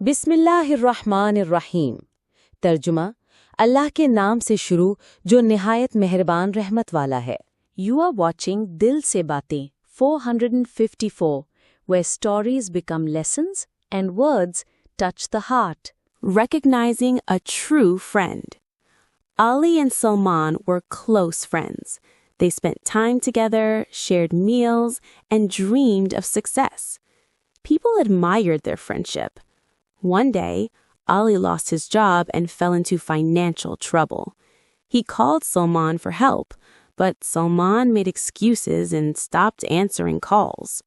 बिस्मिल्लाहिर्रहमानिर्रहीम। तर्जुमा अल्लाह के नाम से शुरू जो निहायत मेहरबान रहमत वाला है। You are watching Dil Se Baatein 454, where stories become lessons and words touch the heart. Recognizing a true friend. Ali and Salman were close friends. They spent time together, shared meals, and dreamed of success. People admired their friendship. One day, Ali lost his job and fell into financial trouble. He called Salman for help, but Salman made excuses and stopped answering calls.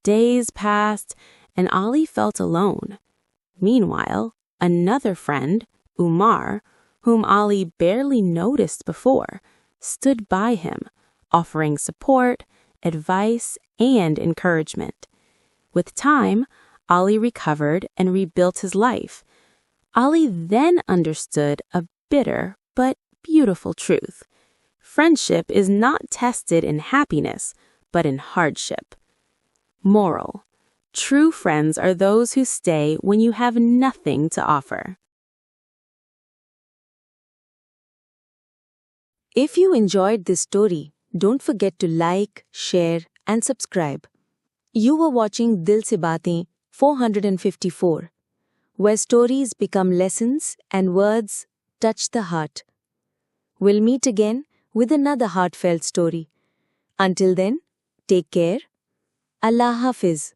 Days passed, and Ali felt alone. Meanwhile, another friend, Umar, whom Ali barely noticed before, stood by him, offering support, advice, and encouragement. With time, Ali recovered and rebuilt his life. Ali then understood a bitter but beautiful truth. Friendship is not tested in happiness, but in hardship. Moral: true friends are those who stay when you have nothing to offer. If you enjoyed this story, don't forget to like, share, and subscribe. You were watching Dil Se Baatein 454, where stories become lessons and words touch the heart. We'll meet again with another heartfelt story. Until then, take care. Allah Hafiz.